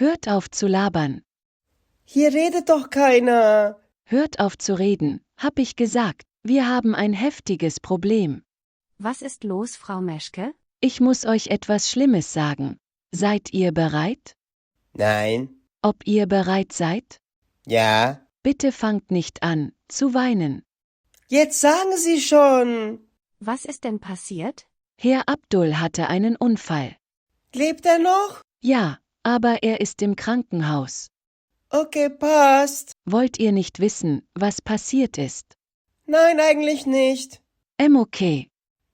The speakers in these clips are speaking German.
Hört auf zu labern. Hier redet doch keiner. Hört auf zu reden, hab ich gesagt. Wir haben ein heftiges Problem. Was ist los, Frau Meschke? Ich muss euch etwas Schlimmes sagen. Seid ihr bereit? Nein. Ob ihr bereit seid? Ja. Bitte fangt nicht an, zu weinen. Jetzt sagen Sie schon. Was ist denn passiert? Herr Abdul hatte einen Unfall. Lebt er noch? Ja, aber er ist im Krankenhaus. Okay, passt. Wollt ihr nicht wissen, was passiert ist? Nein, eigentlich nicht. Okay.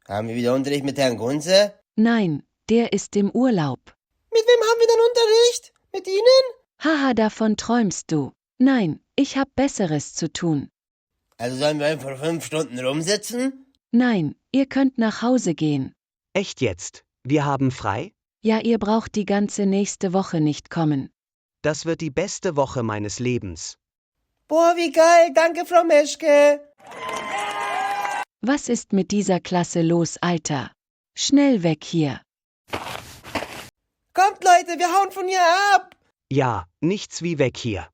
Haben wir wieder Unterricht mit Herrn Gunze? Nein, der ist im Urlaub. Mit wem haben wir denn Unterricht? Mit Ihnen? Haha, davon träumst du. Nein, ich hab Besseres zu tun. Also sollen wir einfach 5 Stunden rumsitzen? Nein, ihr könnt nach Hause gehen. Echt jetzt? Wir haben frei? Ja, ihr braucht die ganze nächste Woche nicht kommen. Das wird die beste Woche meines Lebens. Boah, wie geil. Danke, Frau Meschke. Was ist mit dieser Klasse los, Alter? Schnell weg hier. Kommt, Leute, wir hauen von hier ab. Ja, nichts wie weg hier.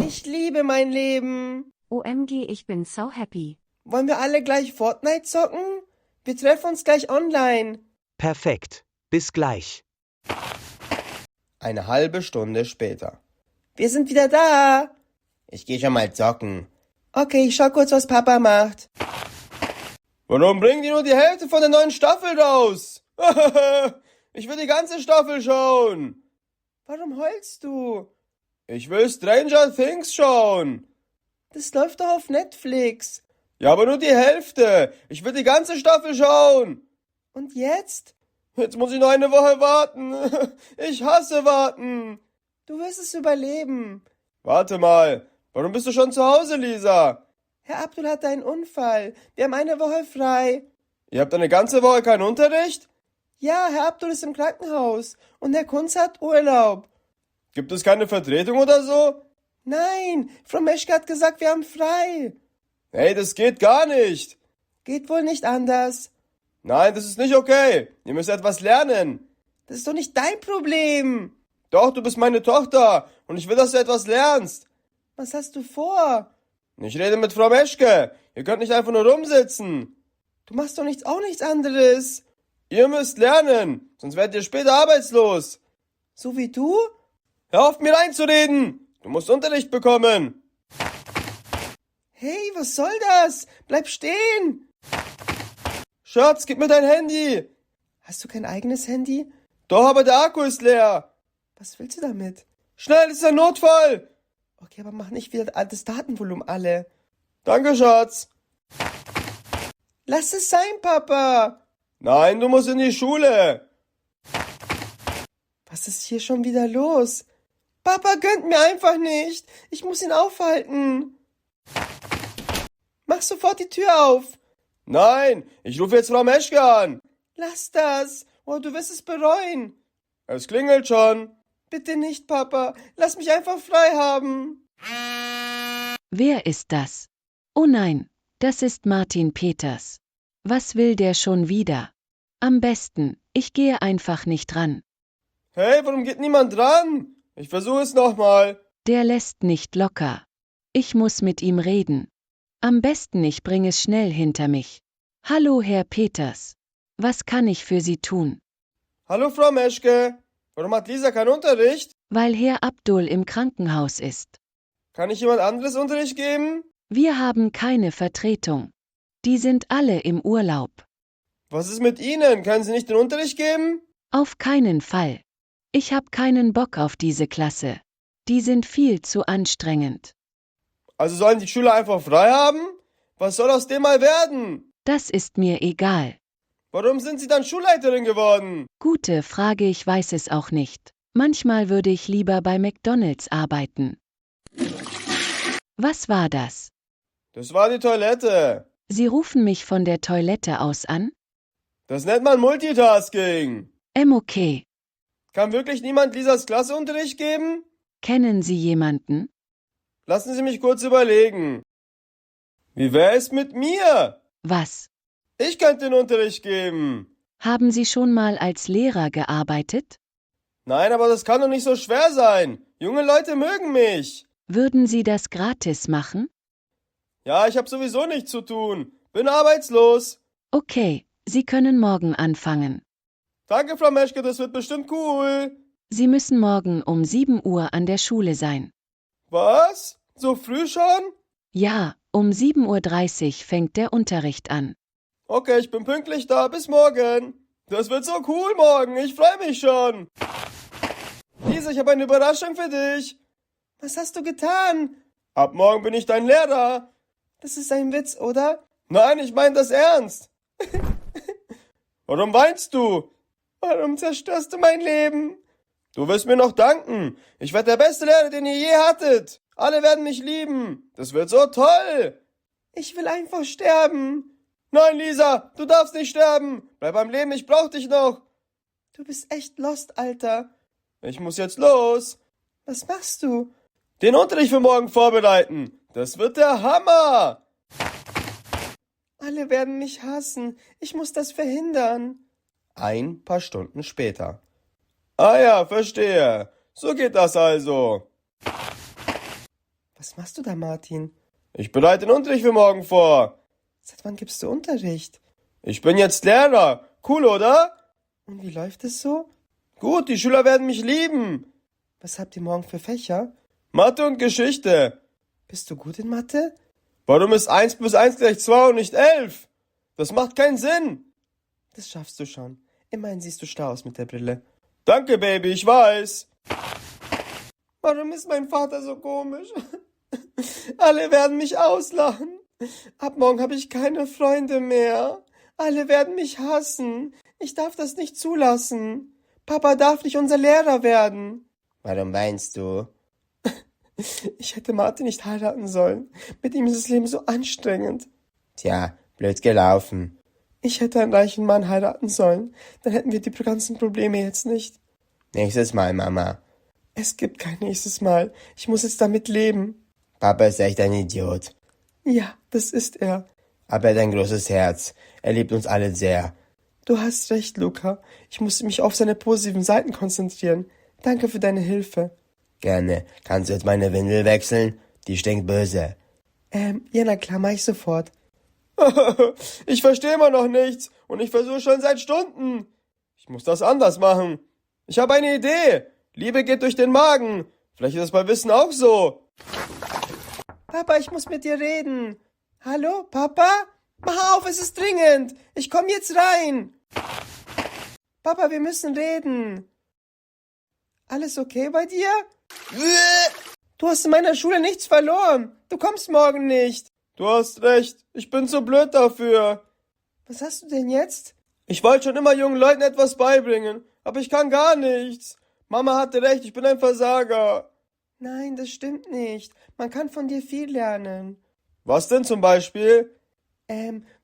Ich liebe mein Leben. OMG, ich bin so happy. Wollen wir alle gleich Fortnite zocken? Wir treffen uns gleich online. Perfekt. Bis gleich. Eine halbe Stunde später. Wir sind wieder da. Ich gehe schon mal zocken. Okay, ich schau kurz, was Papa macht. Warum bringen die nur die Hälfte von der neuen Staffel raus? Ich will die ganze Staffel schauen. Warum heulst du? Ich will Stranger Things schauen. Das läuft doch auf Netflix. Ja, aber nur die Hälfte. Ich will die ganze Staffel schauen. Und jetzt? Jetzt muss ich noch eine Woche warten. Ich hasse warten. Du wirst es überleben. Warte mal. Warum bist du schon zu Hause, Lisa? Herr Abdul hatte einen Unfall. Wir haben eine Woche frei. Ihr habt eine ganze Woche keinen Unterricht? Ja, Herr Abdul ist im Krankenhaus. Und Herr Kunz hat Urlaub. Gibt es keine Vertretung oder so? Nein, Frau Meschke hat gesagt, wir haben frei. Hey, das geht gar nicht. Geht wohl nicht anders. Nein, das ist nicht okay. Ihr müsst etwas lernen. Das ist doch nicht dein Problem. Doch, du bist meine Tochter und ich will, dass du etwas lernst. Was hast du vor? Ich rede mit Frau Meschke. Ihr könnt nicht einfach nur rumsitzen. Du machst doch auch nichts anderes. Ihr müsst lernen, sonst werdet ihr später arbeitslos. So wie du? Hör auf, mir einzureden. Du musst Unterricht bekommen. Hey, was soll das? Bleib stehen. Schatz, gib mir dein Handy. Hast du kein eigenes Handy? Doch, aber der Akku ist leer. Was willst du damit? Schnell, es ist ein Notfall. Okay, aber mach nicht wieder das Datenvolumen alle. Danke, Schatz. Lass es sein, Papa. Nein, du musst in die Schule. Was ist hier schon wieder los? Papa gönnt mir einfach nicht. Ich muss ihn aufhalten. Mach sofort die Tür auf. Nein, ich rufe jetzt Frau Meschke an. Lass das. Oh, du wirst es bereuen. Es klingelt schon. Bitte nicht, Papa. Lass mich einfach frei haben. Wer ist das? Oh nein, das ist Martin Peters. Was will der schon wieder? Am besten, ich gehe einfach nicht ran. Hey, warum geht niemand ran? Ich versuche es nochmal. Der lässt nicht locker. Ich muss mit ihm reden. Am besten ich bringe es schnell hinter mich. Hallo, Herr Peters. Was kann ich für Sie tun? Hallo, Frau Meschke. Warum hat Lisa keinen Unterricht? Weil Herr Abdul im Krankenhaus ist. Kann ich jemand anderes Unterricht geben? Wir haben keine Vertretung. Die sind alle im Urlaub. Was ist mit Ihnen? Können Sie nicht den Unterricht geben? Auf keinen Fall. Ich hab keinen Bock auf diese Klasse. Die sind viel zu anstrengend. Also sollen die Schüler einfach frei haben? Was soll aus dem mal werden? Das ist mir egal. Warum sind Sie dann Schulleiterin geworden? Gute Frage, ich weiß es auch nicht. Manchmal würde ich lieber bei McDonald's arbeiten. Was war das? Das war die Toilette. Sie rufen mich von der Toilette aus an? Das nennt man Multitasking. Okay. Kann wirklich niemand Lisas Klasseunterricht geben? Kennen Sie jemanden? Lassen Sie mich kurz überlegen. Wie wäre es mit mir? Was? Ich könnte den Unterricht geben. Haben Sie schon mal als Lehrer gearbeitet? Nein, aber das kann doch nicht so schwer sein. Junge Leute mögen mich. Würden Sie das gratis machen? Ja, ich habe sowieso nichts zu tun. Bin arbeitslos. Okay, Sie können morgen anfangen. Danke, Frau Meschke, das wird bestimmt cool. Sie müssen morgen um 7 Uhr an der Schule sein. Was? So früh schon? Ja, um 7:30 Uhr fängt der Unterricht an. Okay, ich bin pünktlich da. Bis morgen. Das wird so cool morgen. Ich freue mich schon. Lisa, ich habe eine Überraschung für dich. Was hast du getan? Ab morgen bin ich dein Lehrer. Das ist ein Witz, oder? Nein, ich meine das ernst. Warum weinst du? Warum zerstörst du mein Leben? Du wirst mir noch danken. Ich werde der beste Lehrer, den ihr je hattet. Alle werden mich lieben. Das wird so toll. Ich will einfach sterben. Nein, Lisa, du darfst nicht sterben. Bleib am Leben, ich brauch dich noch. Du bist echt lost, Alter. Ich muss jetzt los. Was machst du? Den Unterricht für morgen vorbereiten. Das wird der Hammer. Alle werden mich hassen. Ich muss das verhindern. Ein paar Stunden später. Ah ja, verstehe. So geht das also. Was machst du da, Martin? Ich bereite den Unterricht für morgen vor. Seit wann gibst du Unterricht? Ich bin jetzt Lehrer. Cool, oder? Und wie läuft es so? Gut, die Schüler werden mich lieben. Was habt ihr morgen für Fächer? Mathe und Geschichte. Bist du gut in Mathe? Warum ist 1 plus 1 gleich 2 und nicht 11? Das macht keinen Sinn. Das schaffst du schon. Immerhin siehst du schlau aus mit der Brille. Danke, Baby, ich weiß. Warum ist mein Vater so komisch? Alle werden mich auslachen. Ab morgen habe ich keine Freunde mehr. Alle werden mich hassen. Ich darf das nicht zulassen. Papa darf nicht unser Lehrer werden. Warum weinst du? Ich hätte Martin nicht heiraten sollen. Mit ihm ist das Leben so anstrengend. Tja, blöd gelaufen. Ich hätte einen reichen Mann heiraten sollen. Dann hätten wir die ganzen Probleme jetzt nicht. Nächstes Mal, Mama. Es gibt kein nächstes Mal. Ich muss jetzt damit leben. Papa ist echt ein Idiot. Ja, das ist er. Aber er hat ein großes Herz. Er liebt uns alle sehr. Du hast recht, Luca. Ich musste mich auf seine positiven Seiten konzentrieren. Danke für deine Hilfe. Gerne. Kannst du jetzt meine Windel wechseln? Die stinkt böse. Ja, na klar, mach ich sofort. Ich verstehe immer noch nichts und ich versuche schon seit Stunden. Ich muss das anders machen. Ich habe eine Idee. Liebe geht durch den Magen. Vielleicht ist das bei Wissen auch so. Papa, ich muss mit dir reden. Hallo, Papa? Mach auf, es ist dringend. Ich komme jetzt rein. Papa, wir müssen reden. Alles okay bei dir? Du hast in meiner Schule nichts verloren. Du kommst morgen nicht. Du hast recht. Ich bin zu blöd dafür. Was hast du denn jetzt? Ich wollte schon immer jungen Leuten etwas beibringen, aber ich kann gar nichts. Mama hatte recht, ich bin ein Versager. Nein, das stimmt nicht. Man kann von dir viel lernen. Was denn zum Beispiel?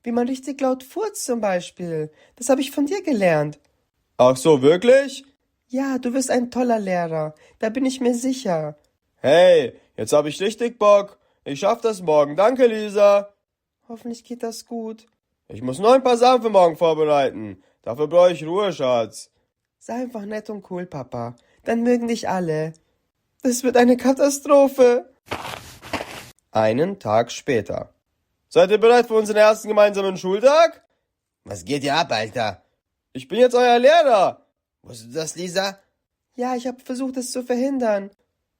Wie man richtig laut furzt zum Beispiel. Das habe ich von dir gelernt. Ach so, wirklich? Ja, du wirst ein toller Lehrer. Da bin ich mir sicher. Hey, jetzt habe ich richtig Bock. Ich schaff das morgen. Danke, Lisa. Hoffentlich geht das gut. Ich muss noch ein paar Sachen für morgen vorbereiten. Dafür brauche ich Ruhe, Schatz. Sei einfach nett und cool, Papa. Dann mögen dich alle. Das wird eine Katastrophe. Einen Tag später. Seid ihr bereit für unseren ersten gemeinsamen Schultag? Was geht hier ab, Alter? Ich bin jetzt euer Lehrer. Wusstest du das, Lisa? Ja, ich habe versucht, es zu verhindern.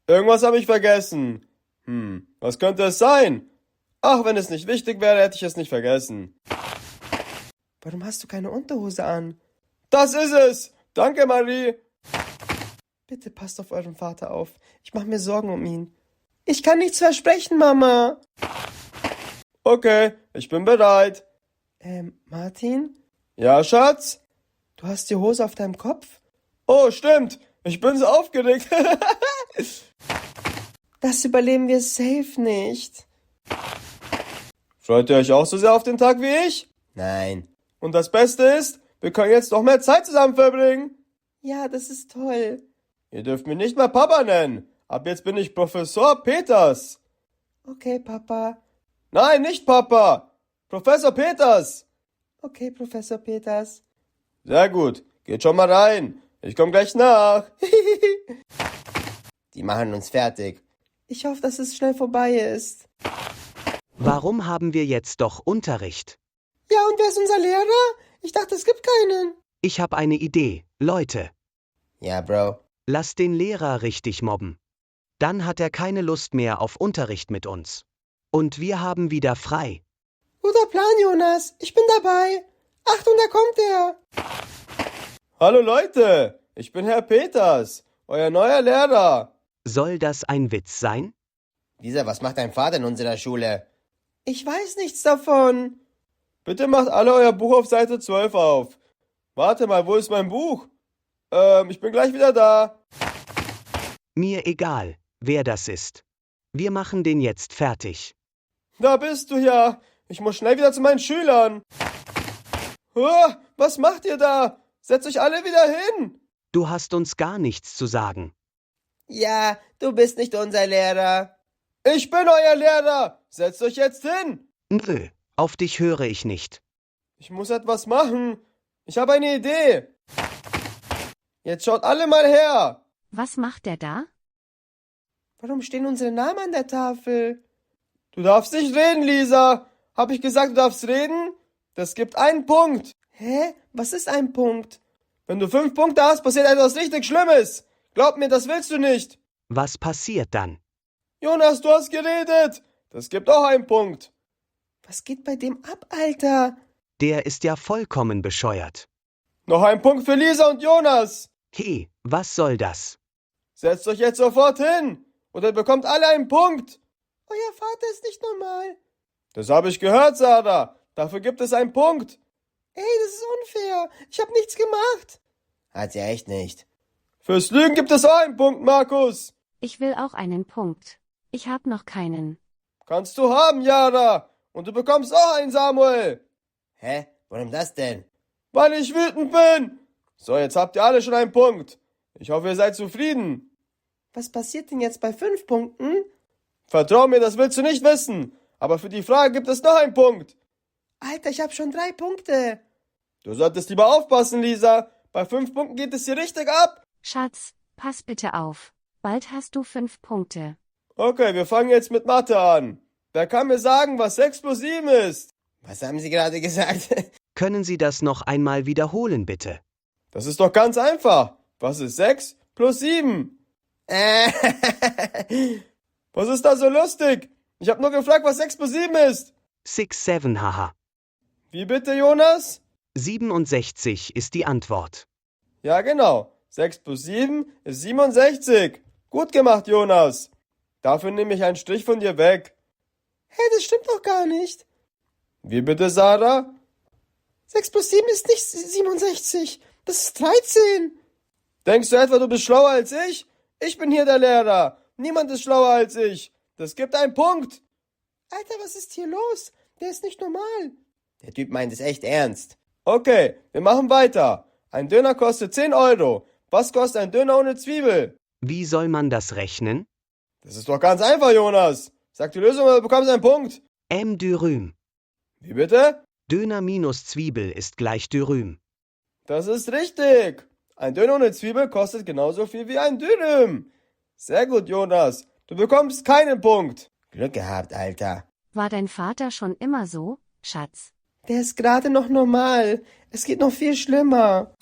Irgendwas habe ich vergessen. Was könnte es sein? Ach, wenn es nicht wichtig wäre, hätte ich es nicht vergessen. Warum hast du keine Unterhose an? Das ist es! Danke, Marie! Bitte passt auf euren Vater auf. Ich mache mir Sorgen um ihn. Ich kann nichts versprechen, Mama. Okay, ich bin bereit. Martin? Ja, Schatz? Du hast die Hose auf deinem Kopf? Oh, stimmt. Ich bin so aufgeregt. Das überleben wir safe nicht. Freut ihr euch auch so sehr auf den Tag wie ich? Nein. Und das Beste ist, wir können jetzt noch mehr Zeit zusammen verbringen. Ja, das ist toll. Ihr dürft mich nicht mehr Papa nennen. Ab jetzt bin ich Professor Peters. Okay, Papa. Nein, nicht Papa. Professor Peters. Okay, Professor Peters. Sehr gut. Geht schon mal rein. Ich komme gleich nach. Die machen uns fertig. Ich hoffe, dass es schnell vorbei ist. Warum haben wir jetzt doch Unterricht? Ja, und wer ist unser Lehrer? Ich dachte, es gibt keinen. Ich habe eine Idee, Leute. Ja, Bro. Lass den Lehrer richtig mobben. Dann hat er keine Lust mehr auf Unterricht mit uns. Und wir haben wieder frei. Guter Plan, Jonas. Ich bin dabei. Achtung, da kommt er. Hallo Leute, ich bin Herr Peters, euer neuer Lehrer. Soll das ein Witz sein? Lisa, was macht dein Vater in unserer Schule? Ich weiß nichts davon. Bitte macht alle euer Buch auf Seite 12 auf. Warte mal, wo ist mein Buch? Ich bin gleich wieder da. Mir egal, wer das ist. Wir machen den jetzt fertig. Da bist du ja. Ich muss schnell wieder zu meinen Schülern. Was macht ihr da? Setzt euch alle wieder hin. Du hast uns gar nichts zu sagen. Ja, du bist nicht unser Lehrer. Ich bin euer Lehrer. Setzt euch jetzt hin. Nö, auf dich höre ich nicht. Ich muss etwas machen. Ich habe eine Idee. Jetzt schaut alle mal her. Was macht der da? Warum stehen unsere Namen an der Tafel? Du darfst nicht reden, Lisa. Hab ich gesagt, du darfst reden? Das gibt einen Punkt. Hä? Was ist ein Punkt? Wenn du 5 Punkte hast, passiert etwas richtig Schlimmes. Glaub mir, das willst du nicht. Was passiert dann? Jonas, du hast geredet. Das gibt auch einen Punkt. Was geht bei dem ab, Alter? Der ist ja vollkommen bescheuert. Noch ein Punkt für Lisa und Jonas. Hey, was soll das? Setzt euch jetzt sofort hin. Oder ihr bekommt alle einen Punkt. Euer Vater ist nicht normal. Das habe ich gehört, Sarah. Dafür gibt es einen Punkt. Ey, das ist unfair. Ich habe nichts gemacht. Hat sie echt nicht. Fürs Lügen gibt es auch einen Punkt, Markus. Ich will auch einen Punkt. Ich hab noch keinen. Kannst du haben, Yara. Und du bekommst auch einen, Samuel. Hä? Warum das denn? Weil ich wütend bin. So, jetzt habt ihr alle schon einen Punkt. Ich hoffe, ihr seid zufrieden. Was passiert denn jetzt bei 5 Punkten? Vertrau mir, das willst du nicht wissen. Aber für die Frage gibt es noch einen Punkt. Alter, ich habe schon 3 Punkte. Du solltest lieber aufpassen, Lisa. Bei 5 Punkten geht es hier richtig ab. Schatz, pass bitte auf. Bald hast du 5 Punkte. Okay, wir fangen jetzt mit Mathe an. Wer kann mir sagen, was 6 plus 7 ist? Was haben Sie gerade gesagt? Können Sie das noch einmal wiederholen, bitte? Das ist doch ganz einfach. Was ist 6 plus 7? Was ist da so lustig? Ich habe nur gefragt, was 6 plus 7 ist. 6, 7, haha. Wie bitte, Jonas? 67 ist die Antwort. Ja, genau. 6 plus 7 ist 67. Gut gemacht, Jonas. Dafür nehme ich einen Strich von dir weg. Hey, das stimmt doch gar nicht. Wie bitte, Sarah? 6 plus 7 ist nicht 67. Das ist 13. Denkst du etwa, du bist schlauer als ich? Ich bin hier der Lehrer. Niemand ist schlauer als ich. Das gibt einen Punkt. Alter, was ist hier los? Der ist nicht normal. Der Typ meint es echt ernst. Okay, wir machen weiter. Ein Döner kostet 10 Euro. Was kostet ein Döner ohne Zwiebel? Wie soll man das rechnen? Das ist doch ganz einfach, Jonas. Sag die Lösung oder du bekommst einen Punkt. Dürüm. Wie bitte? Döner minus Zwiebel ist gleich Dürüm. Das ist richtig. Ein Döner ohne Zwiebel kostet genauso viel wie ein Dürüm. Sehr gut, Jonas. Du bekommst keinen Punkt. Glück gehabt, Alter. War dein Vater schon immer so, Schatz? Der ist gerade noch normal. Es geht noch viel schlimmer.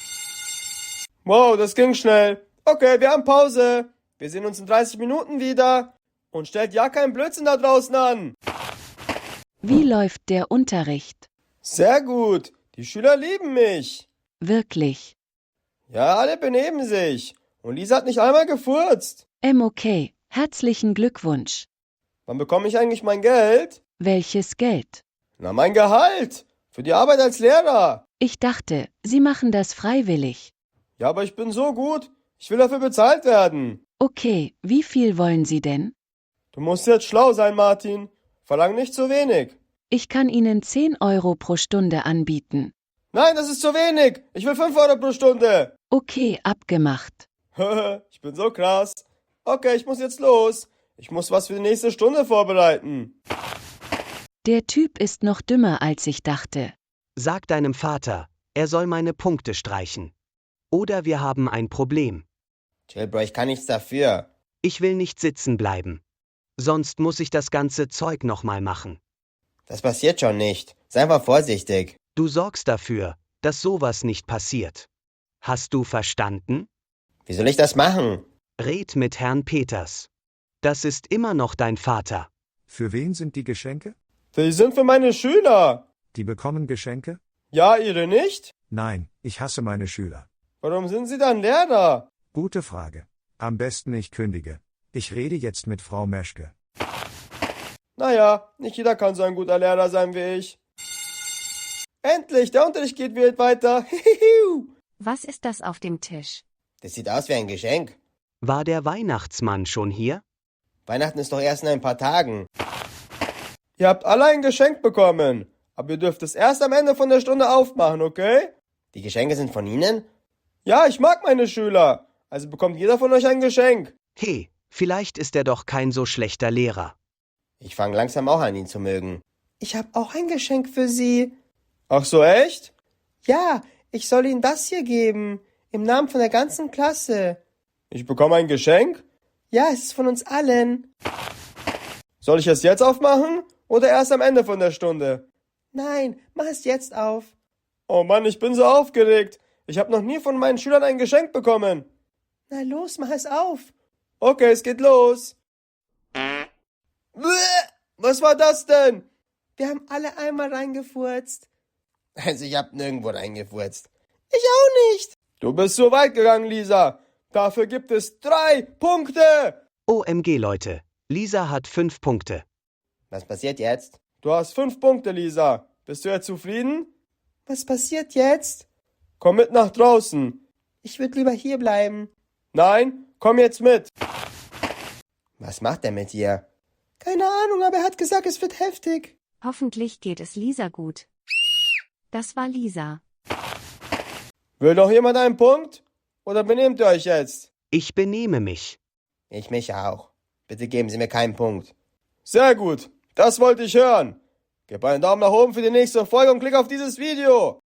Wow, das ging schnell. Okay, wir haben Pause. Wir sehen uns in 30 Minuten wieder. Und stellt ja keinen Blödsinn da draußen an. Wie läuft der Unterricht? Sehr gut. Die Schüler lieben mich. Wirklich? Ja, alle benehmen sich. Und Lisa hat nicht einmal gefurzt. Okay, herzlichen Glückwunsch. Wann bekomme ich eigentlich mein Geld? Welches Geld? Na, mein Gehalt. Für die Arbeit als Lehrer. Ich dachte, Sie machen das freiwillig. Ja, aber ich bin so gut. Ich will dafür bezahlt werden. Okay, wie viel wollen Sie denn? Du musst jetzt schlau sein, Martin. Verlang nicht zu wenig. Ich kann Ihnen 10 Euro pro Stunde anbieten. Nein, das ist zu wenig. Ich will 5 Euro pro Stunde. Okay, abgemacht. Ich bin so krass. Okay, ich muss jetzt los. Ich muss was für die nächste Stunde vorbereiten. Der Typ ist noch dümmer, als ich dachte. Sag deinem Vater, er soll meine Punkte streichen. Oder wir haben ein Problem. Chill, Bro, ich kann nichts dafür. Ich will nicht sitzen bleiben. Sonst muss ich das ganze Zeug nochmal machen. Das passiert schon nicht. Sei einfach vorsichtig. Du sorgst dafür, dass sowas nicht passiert. Hast du verstanden? Wie soll ich das machen? Red mit Herrn Peters. Das ist immer noch dein Vater. Für wen sind die Geschenke? Die sind für meine Schüler. Die bekommen Geschenke? Ja, Ihre nicht? Nein, ich hasse meine Schüler. Warum sind Sie dann Lehrer? Gute Frage. Am besten ich kündige. Ich rede jetzt mit Frau Meschke. Naja, nicht jeder kann so ein guter Lehrer sein wie ich. Endlich, der Unterricht geht wieder weiter. Was ist das auf dem Tisch? Das sieht aus wie ein Geschenk. War der Weihnachtsmann schon hier? Weihnachten ist doch erst in ein paar Tagen. Ihr habt alle ein Geschenk bekommen, aber ihr dürft es erst am Ende von der Stunde aufmachen, okay? Die Geschenke sind von Ihnen? Ja, ich mag meine Schüler. Also bekommt jeder von euch ein Geschenk. Hey, vielleicht ist er doch kein so schlechter Lehrer. Ich fange langsam auch an, ihn zu mögen. Ich habe auch ein Geschenk für Sie. Ach so, echt? Ja, ich soll Ihnen das hier geben. Im Namen von der ganzen Klasse. Ich bekomme ein Geschenk? Ja, es ist von uns allen. Soll ich es jetzt aufmachen oder erst am Ende von der Stunde? Nein, mach es jetzt auf. Oh Mann, ich bin so aufgeregt. Ich habe noch nie von meinen Schülern ein Geschenk bekommen. Na los, mach es auf. Okay, es geht los. Was war das denn? Wir haben alle einmal reingefurzt. Also ich hab nirgendwo reingefurzt. Ich auch nicht. Du bist so weit gegangen, Lisa. Dafür gibt es 3 Punkte. OMG, Leute. Lisa hat 5 Punkte. Was passiert jetzt? Du hast 5 Punkte, Lisa. Bist du jetzt zufrieden? Was passiert jetzt? Komm mit nach draußen. Ich würde lieber hier bleiben. Nein, komm jetzt mit. Was macht er mit dir? Keine Ahnung, aber er hat gesagt, es wird heftig. Hoffentlich geht es Lisa gut. Das war Lisa. Will noch jemand einen Punkt? Oder benehmt ihr euch jetzt? Ich benehme mich. Ich mich auch. Bitte geben Sie mir keinen Punkt. Sehr gut, das wollte ich hören. Gib einen Daumen nach oben für die nächste Folge und klick auf dieses Video.